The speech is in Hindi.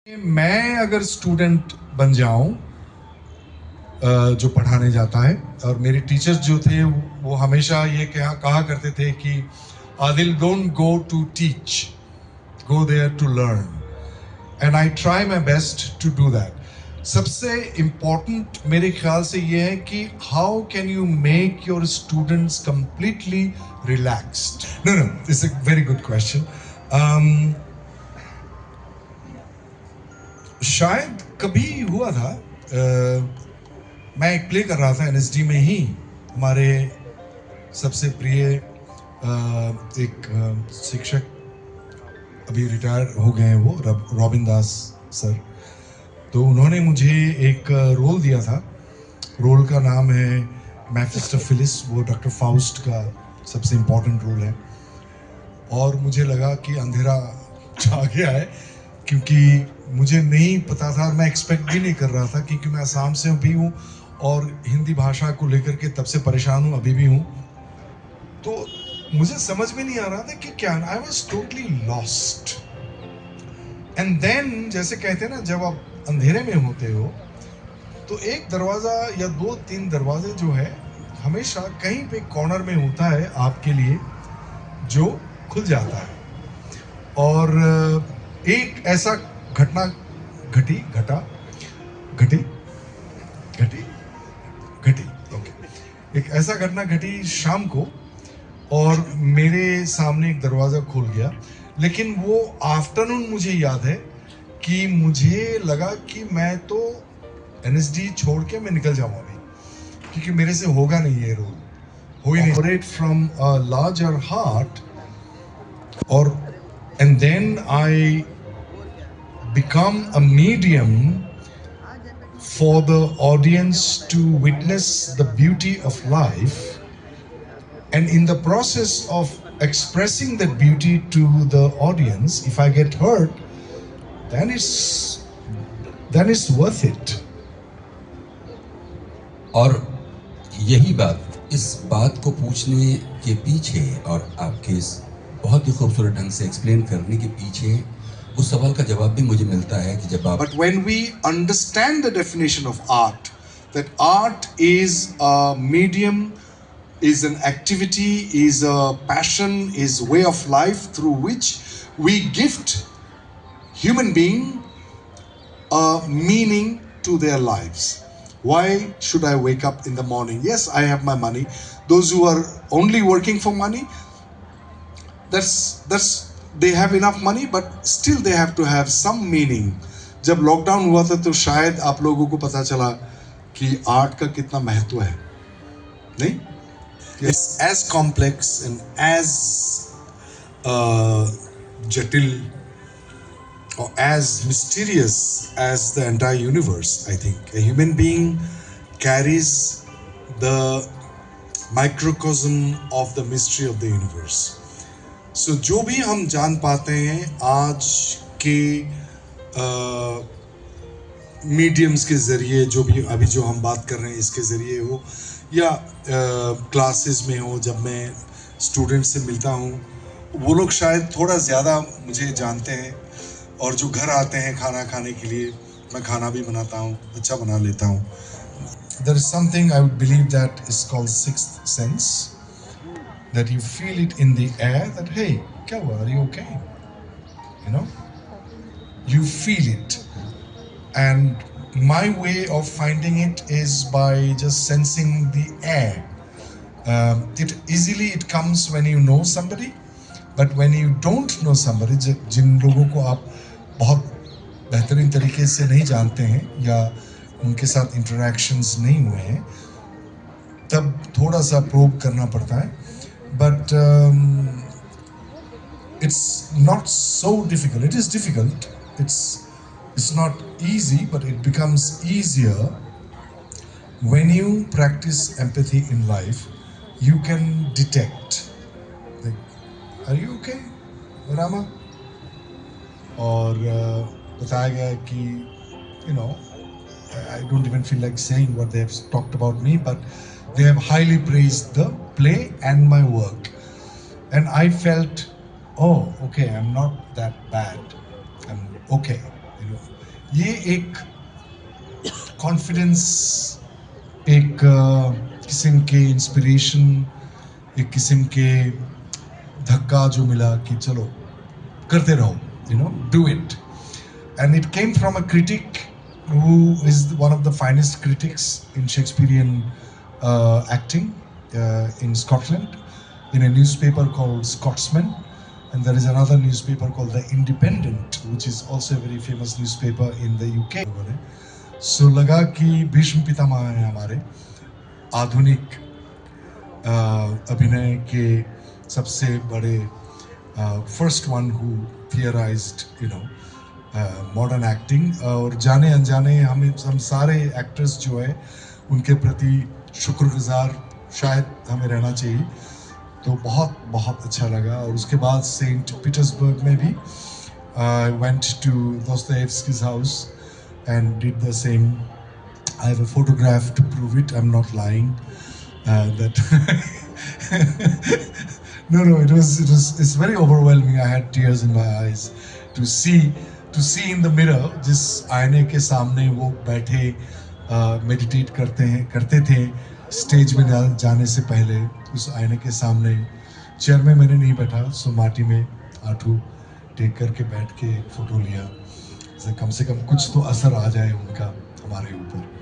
मैं अगर स्टूडेंट बन जाऊं जो पढ़ाने जाता है, और मेरे टीचर्स जो थे वो हमेशा ये कहा करते थे कि Adil, don't go to teach, go there to learn, and I try my best to do that. सबसे इम्पोर्टेंट मेरे ख्याल से ये है कि how can you make your students completely relaxed. No no, it's a very good question. शायद कभी हुआ था, मैं एक प्ले कर रहा था एनएसडी में ही। हमारे सबसे प्रिय एक शिक्षक अभी रिटायर हो गए हैं, वो रॉबिन दास सर। तो उन्होंने मुझे एक रोल दिया था। रोल का नाम है मेफिस्टोफेलिस। वो डॉक्टर फाउस्ट का सबसे इम्पोर्टेंट रोल है। और मुझे लगा कि अंधेरा छा गया है, क्योंकि मुझे नहीं पता था और मैं एक्सपेक्ट भी नहीं कर रहा था, क्योंकि मैं असम से भी हूँ और हिंदी भाषा को लेकर के तब से परेशान हूँ, अभी भी हूँ। तो मुझे समझ में नहीं आ रहा था कि क्या, I was totally lost. And then, जैसे कहते हैं ना, जब आप अंधेरे में होते हो तो एक दरवाज़ा या दो तीन दरवाजे जो है हमेशा कहीं पे कॉर्नर में होता है आपके लिए, जो खुल जाता है। और एक ऐसा घटना घटी ओके, एक ऐसा घटना घटी शाम को, और मेरे सामने एक दरवाज़ा खुल गया। लेकिन वो आफ्टरनून मुझे याद है कि मुझे लगा कि मैं तो एनएसडी छोड़ के मैं निकल जाऊंगा अभी, क्योंकि मेरे से होगा नहीं ये रोल, हो ही नहीं। Operate from a larger heart, और and then I become a medium for the audience to witness the beauty of life, and in the process of expressing that beauty to the audience, if I get hurt, then it's worth it. और यही बात, इस बात को पूछने के पीछे और आपके इस बहुत ही खूबसूरत ढंग से एक्सप्लेन करने के पीछे उस सवाल का जवाब भी मुझे मिलता है कि जब आप But when we understand the definition of art, that art is a medium, is an activity, is a passion, is way of life through which we gift human being a meaning to their lives. Why should I wake up in the morning? Yes, I have my money. Those who are only working for money, that's they have enough money, but still they have to have some meaning. जब लॉकडाउन हुआ था तो शायद आप लोगों को पता चला कि आर्ट का कितना महत्व है, नहीं? It's as complex and as जटिल or as mysterious as the entire universe. I think a human being carries the microcosm of the mystery of the universe. So जो भी हम जान पाते हैं आज के मीडियम्स के ज़रिए, जो भी अभी जो हम बात कर रहे हैं इसके ज़रिए हो, या क्लासेस में हो, जब मैं स्टूडेंट से मिलता हूँ, वो लोग शायद थोड़ा ज़्यादा मुझे जानते हैं। और जो घर आते हैं खाना खाने के लिए, मैं खाना भी बनाता हूँ, अच्छा बना लेता हूँ। There is something I would believe that is called sixth sense, that you feel it in the air, that hey, kya hua, are you okay? You know, you feel it. And my way of finding it is by just sensing the air. It comes when you know somebody, but when you don't know somebody, जिन लोगों को आप बहुत बेहतरीन तरीके से नहीं जानते हैं या उनके साथ इंटरेक्शंस नहीं हुए हैं, तब थोड़ा सा प्रोब करना पड़ता है। But it's not so difficult. It is difficult. It's not easy, but it becomes easier when you practice empathy in life. You can detect, like, are you okay, Rama? और बताया गया कि you know, I don't even feel like saying what they have talked about me, but they have highly praised the play and my work, and I felt, oh, okay, I'm not that bad, I'm okay, you know. ये एक कॉन्फिडेंस, एक किस्म के इंस्पिरेशन, एक किस्म के धक्का जो मिला कि चलो करते रहो, do it. And it came from a critic who is one of the finest critics in Shakespearean acting in Scotland, in a newspaper called Scotsman. And there is another newspaper called The Independent, which is also a very famous newspaper in the UK. So लगा कि भीष्म पितामह हैं हमारे आधुनिक अभिनय के सबसे बड़े first one who theorised modern acting. और जाने अनजाने हम सारे एक्टर्स जो है उनके प्रति शुक्रगुजार शायद हमें रहना चाहिए. तो बहुत बहुत अच्छा लगा. और उसके बाद सेंट पीटर्सबर्ग में भी I went to Dostoevsky's house and did the same. I have a photograph to prove it. I'm not lying. That no, it's very overwhelming. I had tears in my eyes to see in the mirror, जिस आईने के सामने वो बैठे मेडिटेट करते थे स्टेज में जाने से पहले. उस आईने के सामने चेयर में मैंने नहीं बैठा, सो माटी में आंठू टेक करके बैठ के फोटो लिया. कम से कम कुछ तो असर आ जाए उनका हमारे ऊपर.